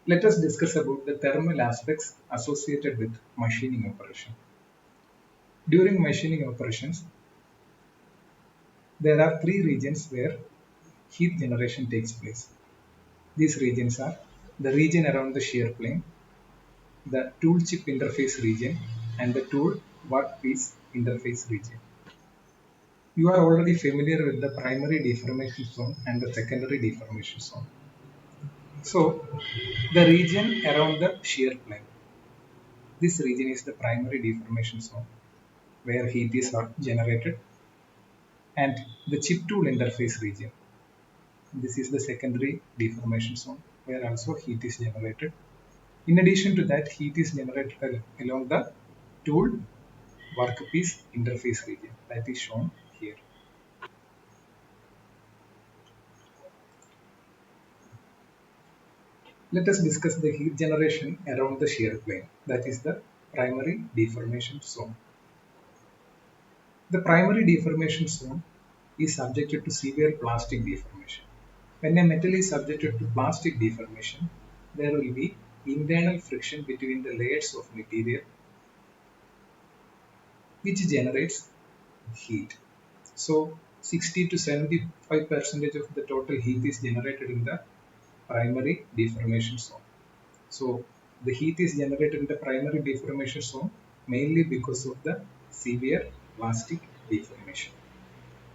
Let us discuss about the thermal aspects associated with machining operation. During machining operations, there are three regions where heat generation takes place. These regions are the region around the shear plane, the tool chip interface region, and the tool workpiece interface region. You are already familiar with the primary deformation zone and the secondary deformation zone. So, the region around the shear plane. This region is the primary deformation zone where heat is generated, and the chip tool interface region. This is the secondary deformation zone where also heat is generated. In addition to that, heat is generated along the tool workpiece interface region that is shown here. Let us discuss the heat generation around the shear plane, that is the primary deformation zone. The primary deformation zone is subjected to severe plastic deformation. When a metal is subjected to plastic deformation, there will be internal friction between the layers of material which generates heat. So 60 to 75% of the total heat is generated in the primary deformation zone. So the heat is generated in the primary deformation zone mainly because of the severe plastic deformation.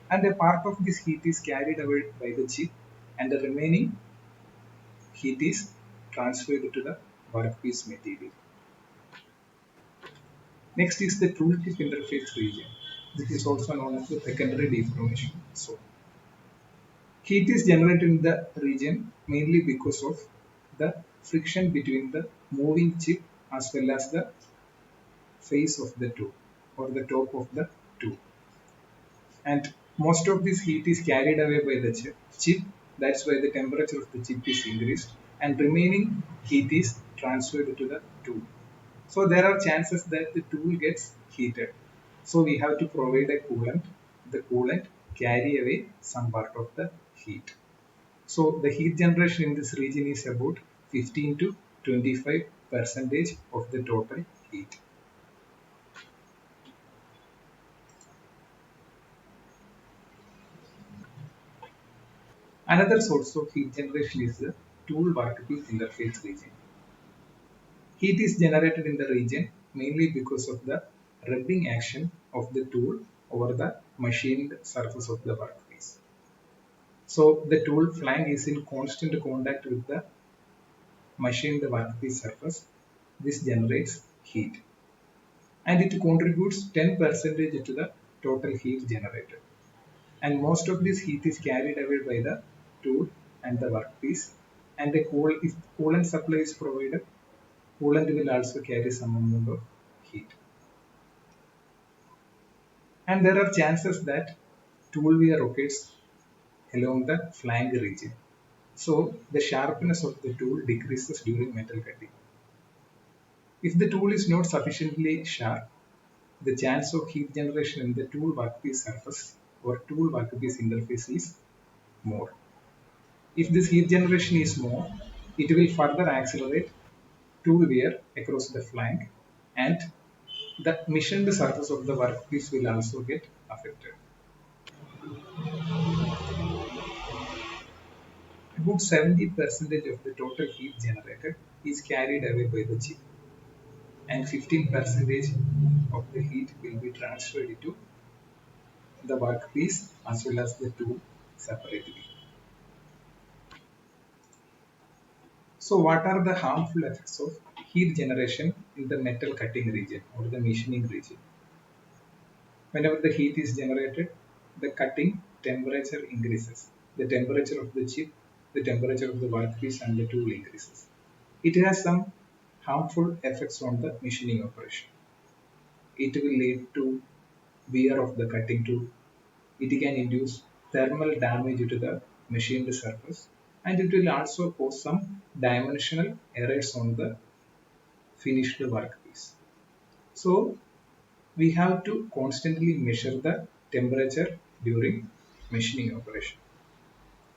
And a part of this heat is carried away by the chip, and the remaining heat is transferred to the workpiece material. Next is the tooltip interface region. This is also known as the secondary deformation zone. Heat is generated in the region mainly because of the friction between the moving chip as well as the face of the tool or the top of the tool. And most of this heat is carried away by the chip. That's why the temperature of the chip is increased, and remaining heat is transferred to the tool. So there are chances that the tool gets heated. So we have to provide a coolant. The coolant carry away some part of the heat. So the heat generation in this region is about 15 to 25 percentage of the total heat. Another source of heat generation is the tool workpiece interface region. Heat is generated in the region mainly because of the rubbing action of the tool over the machined surface of the workpiece. So the tool flank is in constant contact with the machined workpiece surface. This generates heat, and it contributes 10% to the total heat generated. And most of this heat is carried away by the tool and the workpiece. And if coolant supply is provided, coolant will also carry some amount of heat. And there are chances that tool wear rotates along the flank region. So the sharpness of the tool decreases during metal cutting. If the tool is not sufficiently sharp, the chance of heat generation in the tool workpiece surface or tool workpiece interface is more. If this heat generation is more, it will further accelerate tool wear across the flank, and the machined surface of the workpiece will also get affected. About 70% of the total heat generated is carried away by the chip, and 15% of the heat will be transferred to the workpiece as well as the tool separately. So, what are the harmful effects of heat generation in the metal cutting region or the machining region? Whenever the heat is generated, the cutting temperature increases. The temperature of the chip, the temperature of the workpiece, and the tool increases. It has some harmful effects on the machining operation. It will lead to wear of the cutting tool. It can induce thermal damage to the machined surface, and it will also cause some dimensional errors on the finished workpiece. So we have to constantly measure the temperature during machining operation.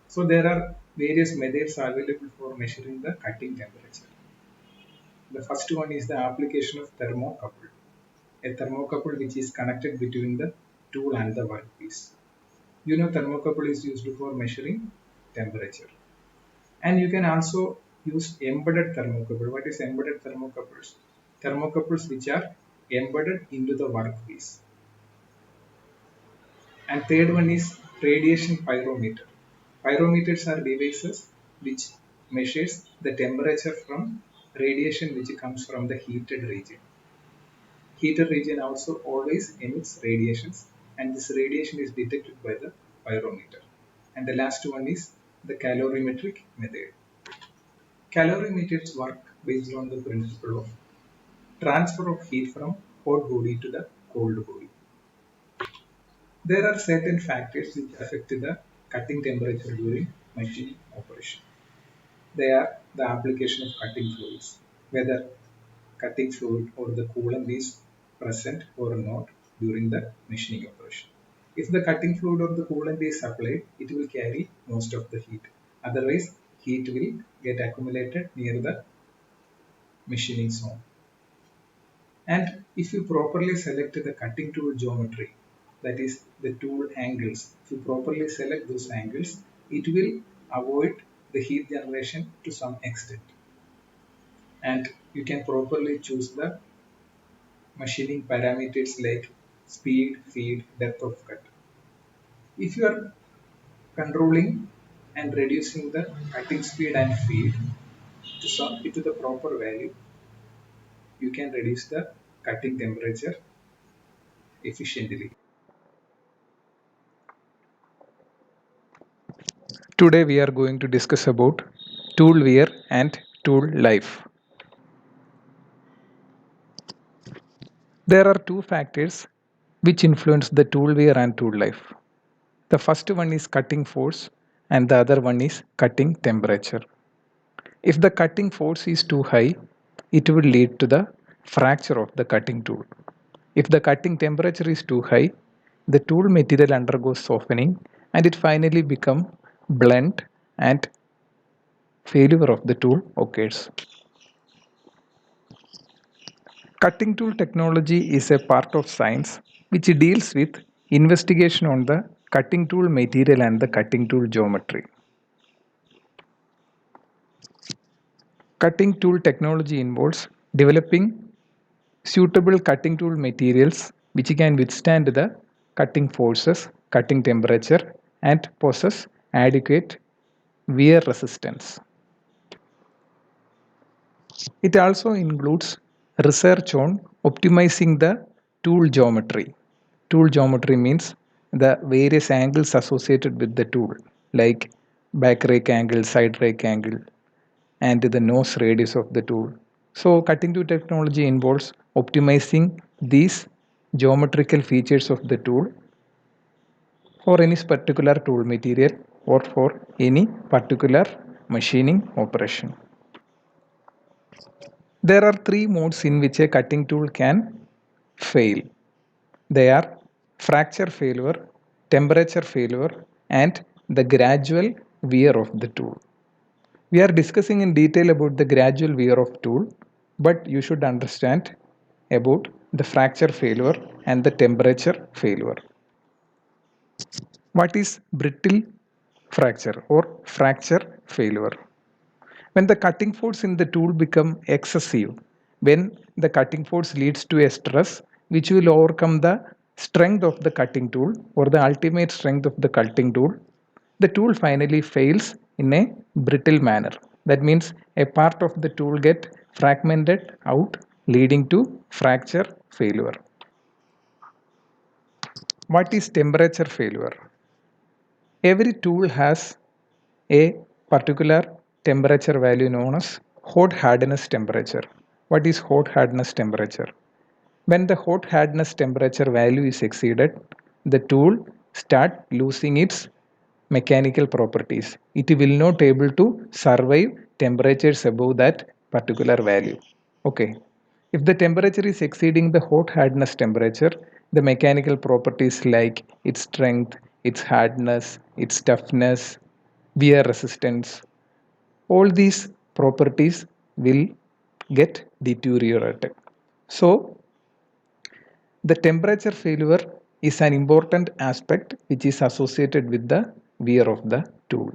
So there are various methods are available for measuring the cutting temperature. The first one is the application of thermocouple. A thermocouple which is connected between the tool and the workpiece. You know thermocouple is used for measuring temperature. And you can also use embedded thermocouple. What is embedded thermocouples? Thermocouples which are embedded into the workpiece. And third one is radiation pyrometer. Pyrometers are devices which measures the temperature from radiation which comes from the heated region. Heated region also always emits radiations, and this radiation is detected by the pyrometer. And the last one is the calorimetric method. Calorimeters work based on the principle of transfer of heat from hot body to the cold body. There are certain factors which affect the cutting temperature during machining operation. They are the application of cutting fluids, whether cutting fluid or the coolant is present or not during the machining operation. If the cutting fluid or the coolant is applied, it will carry most of the heat. Otherwise, heat will get accumulated near the machining zone. And if you properly select the cutting tool geometry, that is the tool angles, if you properly select those angles, it will avoid the heat generation to some extent. And you can properly choose the machining parameters like speed, feed, depth of cut. If you are controlling and reducing the cutting speed and feed to the proper value, you can reduce the cutting temperature efficiently. Today we are going to discuss about tool wear and tool life. There are two factors which influence the tool wear and tool life. The first one is cutting force and the other one is cutting temperature. If the cutting force is too high, it will lead to the fracture of the cutting tool. If the cutting temperature is too high, the tool material undergoes softening and it finally becomes blunt and failure of the tool occurs. Cutting tool technology is a part of science which deals with investigation on the cutting tool material and the cutting tool geometry. Cutting tool technology involves developing suitable cutting tool materials which can withstand the cutting forces, cutting temperature, and possess adequate wear resistance. It also includes research on optimizing the tool geometry. Tool geometry means the various angles associated with the tool, like back rake angle, side rake angle, and the nose radius of the tool. So, cutting tool technology involves optimizing these geometrical features of the tool for any particular tool material or for any particular machining operation. There are three modes in which a cutting tool can fail. They are fracture failure, temperature failure, and the gradual wear of the tool. We are discussing in detail about the gradual wear of tool, but you should understand about the fracture failure and the temperature failure. What is brittle fracture or fracture failure? When the cutting force in the tool become excessive, when the cutting force leads to a stress which will overcome the strength of the cutting tool or the ultimate strength of the cutting tool, the tool finally fails in a brittle manner. That means a part of the tool get fragmented out, leading to fracture failure. What is temperature failure? Every tool has a particular temperature value known as hot hardness temperature. What is hot hardness temperature? When the hot hardness temperature value is exceeded, the tool start losing its mechanical properties. It will not able to survive temperatures above that particular value. Okay. If the temperature is exceeding the hot hardness temperature, the mechanical properties like its strength, its hardness, its toughness, wear resistance, all these properties will get deteriorated. So, the temperature failure is an important aspect which is associated with the wear of the tool.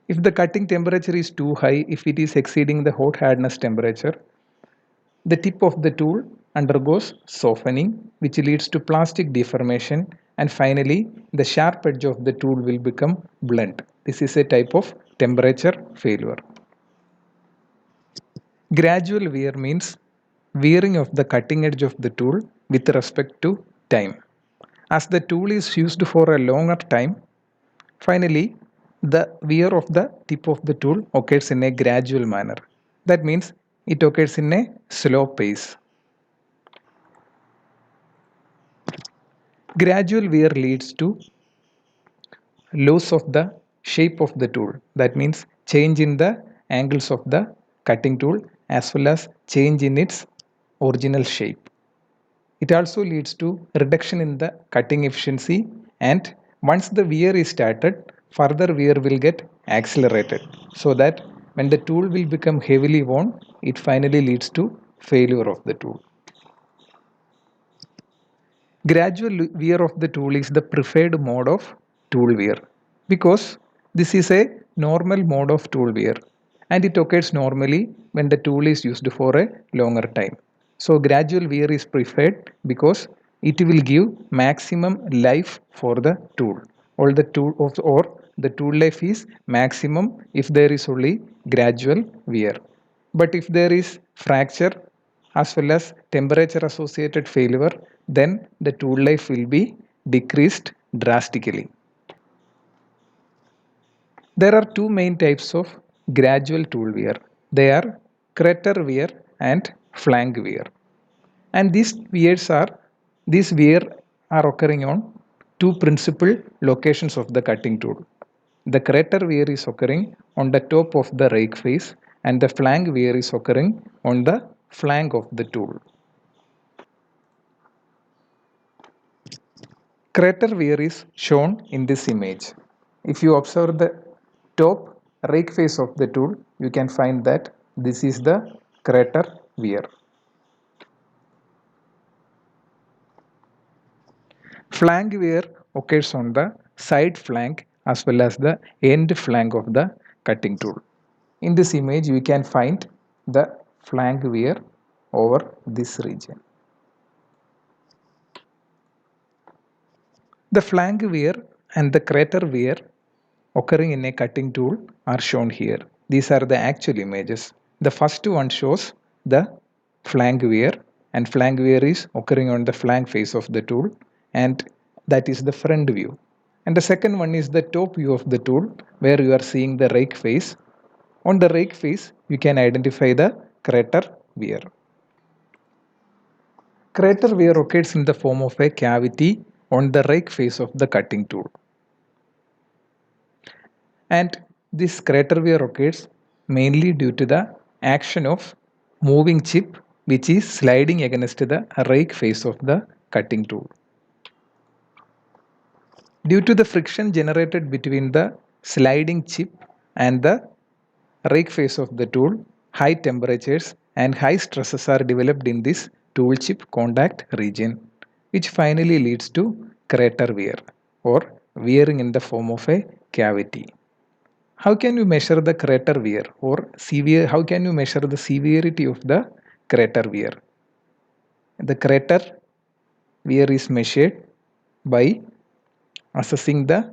If the cutting temperature is too high, if it is exceeding the hot hardness temperature, the tip of the tool undergoes softening, which leads to plastic deformation, and finally, the sharp edge of the tool will become blunt. This is a type of temperature failure. Gradual wear means wearing of the cutting edge of the tool with respect to time. As the tool is used for a longer time, finally, the wear of the tip of the tool occurs in a gradual manner. That means it occurs in a slow pace. Gradual wear leads to loss of the shape of the tool. That means change in the angles of the cutting tool as well as change in its original shape. It also leads to reduction in the cutting efficiency, and once the wear is started, further wear will get accelerated, so that when the tool will become heavily worn, it finally leads to failure of the tool. Gradual wear of the tool is the preferred mode of tool wear because this is a normal mode of tool wear and it occurs normally when the tool is used for a longer time. So gradual wear is preferred because it will give maximum life for the tool. Or the tool life is maximum if there is only gradual wear. But if there is fracture as well as temperature associated failure, then the tool life will be decreased drastically. There are two main types of gradual tool wear. They are crater wear and flank wear. And these wear are occurring on two principal locations of the cutting tool. The crater wear is occurring on the top of the rake face and the flank wear is occurring on the flank of the tool. Crater wear is shown in this image. If you observe the top rake face of the tool, you can find that this is the crater wear. Flank wear occurs on the side flank as well as the end flank of the cutting tool. In this image, we can find the flank wear over this region. The flank wear and the crater wear occurring in a cutting tool are shown here. These are the actual images. The first one shows the flank wear, and flank wear is occurring on the flank face of the tool, and that is the front view. And the second one is the top view of the tool where you are seeing the rake face. On the rake face, you can identify the crater wear. Crater wear occurs in the form of a cavity on the rake face of the cutting tool. And this crater wear occurs mainly due to the action of moving chip which is sliding against the rake face of the cutting tool. Due to the friction generated between the sliding chip and the rake face of the tool, high temperatures and high stresses are developed in this tool chip contact region, which finally leads to crater wear or wearing in the form of a cavity. How can you measure the crater wear or how can you measure the severity of the crater wear? The crater wear is measured by assessing the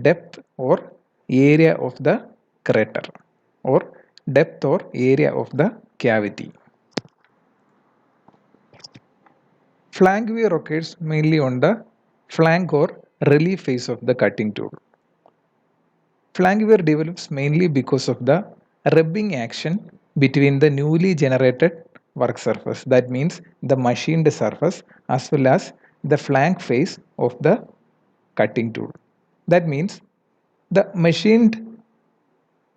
depth or area of the crater or depth or area of the cavity. Flank wear occurs mainly on the flank or relief face of the cutting tool. Flank wear develops mainly because of the rubbing action between the newly generated work surface, that means the machined surface, as well as the flank face of the cutting tool. That means the machined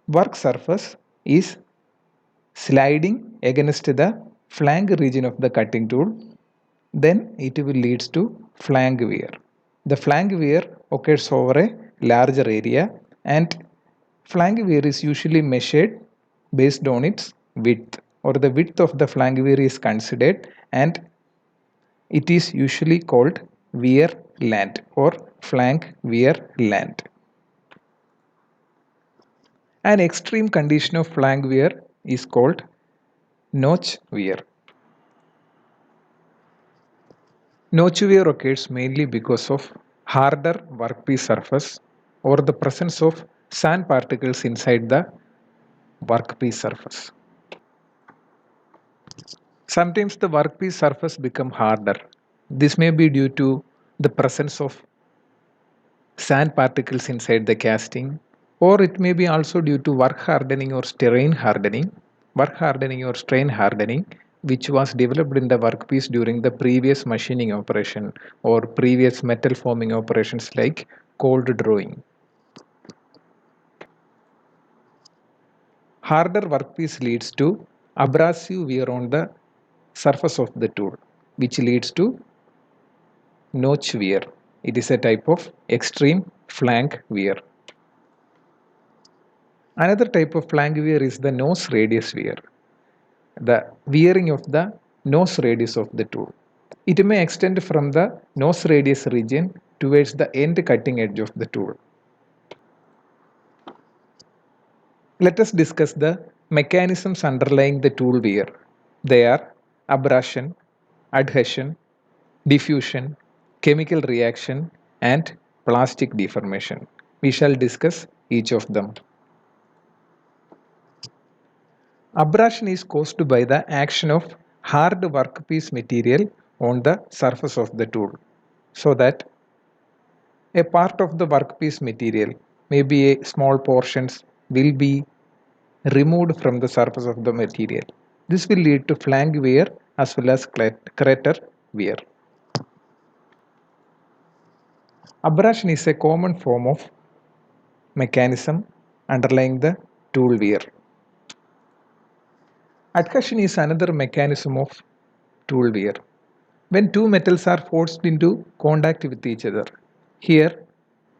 work surface is sliding against the flank region of the cutting tool, then it will leads to flank wear. The flank wear occurs over a larger area, and flank wear is usually measured based on its width, or the width of the flank wear is considered, and it is usually called wear length or flank wear length. An extreme condition of flank wear is called notch wear. Notch wear occurs mainly because of harder workpiece surface or the presence of sand particles inside the workpiece surface. Sometimes the workpiece surface become harder. This may be due to the presence of sand particles inside the casting, or it may be also due to work hardening or strain hardening, which was developed in the workpiece during the previous machining operation or previous metal forming operations like cold drawing. Harder workpiece leads to abrasive wear on the surface of the tool, which leads to notch wear. It is a type of extreme flank wear. Another type of flank wear is the nose radius wear, the wearing of the nose radius of the tool. It may extend from the nose radius region towards the end cutting edge of the tool. Let us discuss the mechanisms underlying the tool wear. They are abrasion, adhesion, diffusion, chemical reaction, and plastic deformation. We shall discuss each of them. Abrasion is caused by the action of hard workpiece material on the surface of the tool, so that a part of the workpiece material, maybe a small portions, will be removed from the surface of the material. This will lead to flank wear as well as crater wear. Abrasion is a common form of mechanism underlying the tool wear. Adhesion is another mechanism of tool wear. When two metals are forced into contact with each other, here,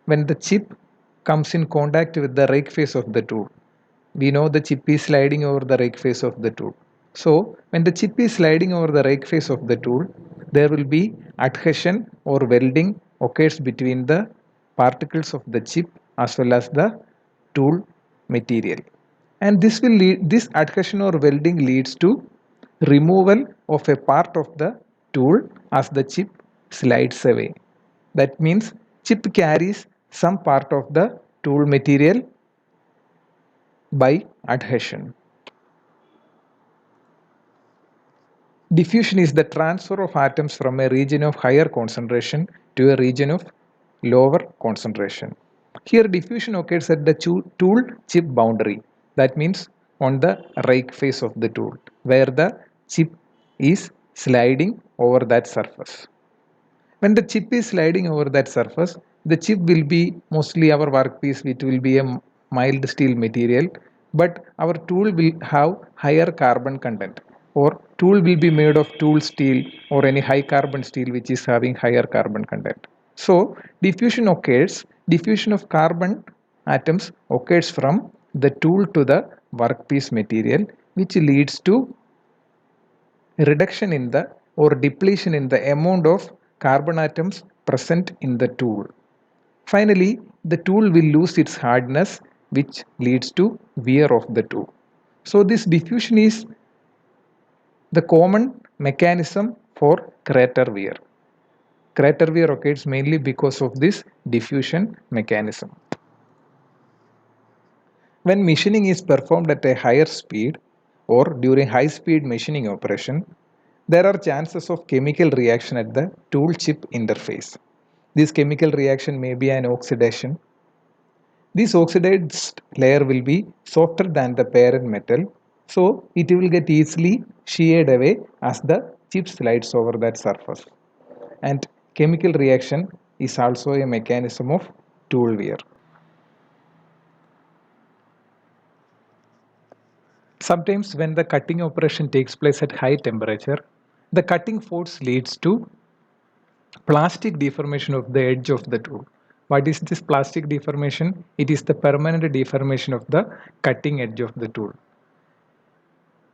when the chip comes in contact with the rake face of the tool, we know the chip is sliding over the rake face of the tool. So, when the chip is sliding over the rake face of the tool, there will be adhesion or welding occurs between the particles of the chip as well as the tool material. And this adhesion or welding leads to removal of a part of the tool as the chip slides away. That means chip carries some part of the tool material by adhesion. Diffusion is the transfer of atoms from a region of higher concentration to a region of lower concentration. Here diffusion occurs at the tool chip boundary, that means on the rake face of the tool, where the chip is sliding over that surface. When the chip is sliding over that surface, the chip will be mostly our workpiece, which will be a mild steel material, but our tool will have higher carbon content, or tool will be made of tool steel or any high carbon steel which is having higher carbon content. So diffusion of carbon atoms occurs from the tool to the workpiece material, which leads to reduction in the or depletion in the amount of carbon atoms present in the tool. Finally, the tool will lose its hardness, which leads to wear of the tool. So this diffusion is the common mechanism for crater wear. Crater wear occurs mainly because of this diffusion mechanism. When machining is performed at a higher speed or during high speed machining operation, there are chances of chemical reaction at the tool chip interface. This chemical reaction may be an oxidation. This oxidized layer will be softer than the parent metal, so it will get easily sheared away as the chip slides over that surface. And chemical reaction is also a mechanism of tool wear. Sometimes when the cutting operation takes place at high temperature, the cutting force leads to plastic deformation of the edge of the tool. What is this plastic deformation? It is the permanent deformation of the cutting edge of the tool.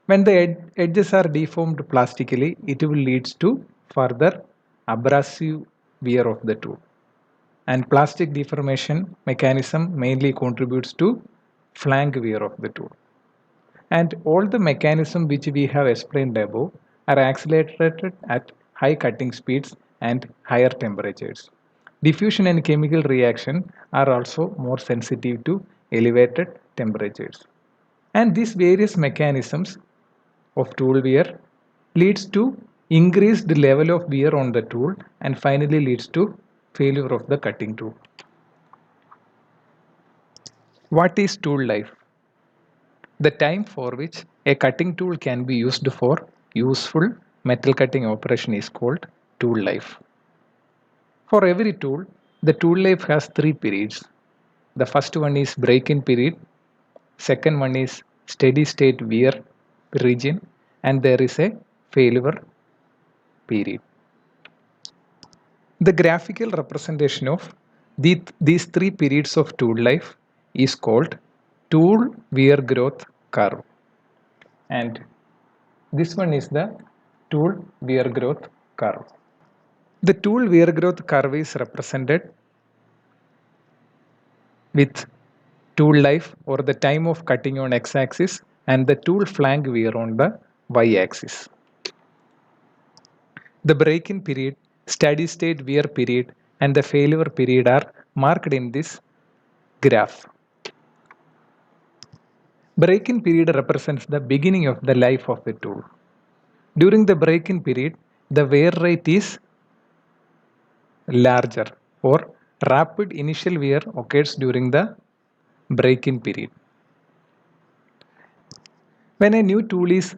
When the edges are deformed plastically, it will lead to further abrasive wear of the tool. And plastic deformation mechanism mainly contributes to flank wear of the tool. And all the mechanisms which we have explained above are accelerated at high cutting speeds and higher temperatures. Diffusion and chemical reaction are also more sensitive to elevated temperatures. And these various mechanisms of tool wear leads to increased level of wear on the tool and finally leads to failure of the cutting tool. What is tool life? The time for which a cutting tool can be used for useful metal cutting operation is called tool life. For every tool, the tool life has three periods. The first one is break-in period, second one is steady state wear region, and there is a failure period. The graphical representation of these three periods of tool life is called tool wear growth curve. And this one is the tool wear growth curve. The tool wear growth curve is represented with tool life or the time of cutting on x-axis and the tool flank wear on the y-axis. The break-in period, steady state wear period and the failure period are marked in this graph. Break-in period represents the beginning of the life of the tool. During the break-in period, the wear rate is larger or rapid initial wear occurs during the break-in period. When a new tool is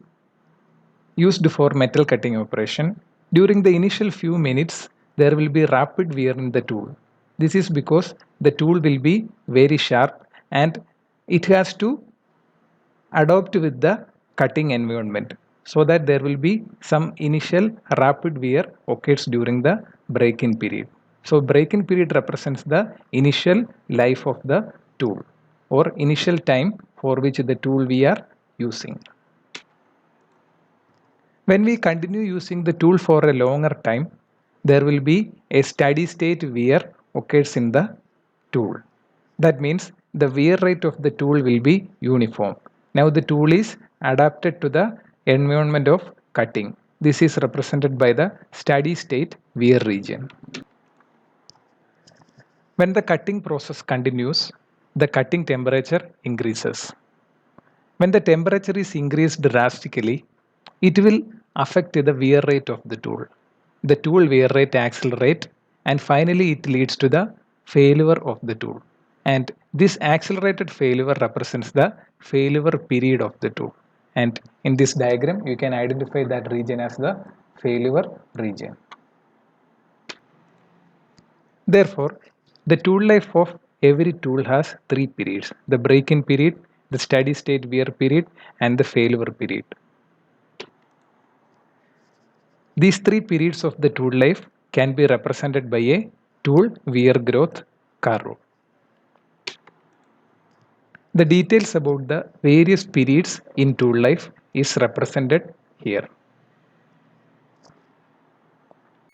used for metal cutting operation, during the initial few minutes there will be rapid wear in the tool. This is because the tool will be very sharp and it has to adapt with the cutting environment, so that there will be some initial rapid wear occurs during the break-in period. So break-in period represents the initial life of the tool or initial time for which the tool we are using. When we continue using the tool for a longer time, there will be a steady state wear occurs in the tool. That means the wear rate of the tool will be uniform. Now the tool is adapted to the environment of cutting. This is represented by the steady state wear region. When the cutting process continues, the cutting temperature increases. When the temperature is increased drastically, it will affect the wear rate of the tool. The tool wear rate accelerate and finally it leads to the failure of the tool. And this accelerated failure represents the failure period of the tool. And in this diagram, you can identify that region as the failure region. Therefore, the tool life of every tool has three periods: the break-in period, the steady state wear period, and the failure period. These three periods of the tool life can be represented by a tool wear growth curve. The details about the various periods in tool life is represented here.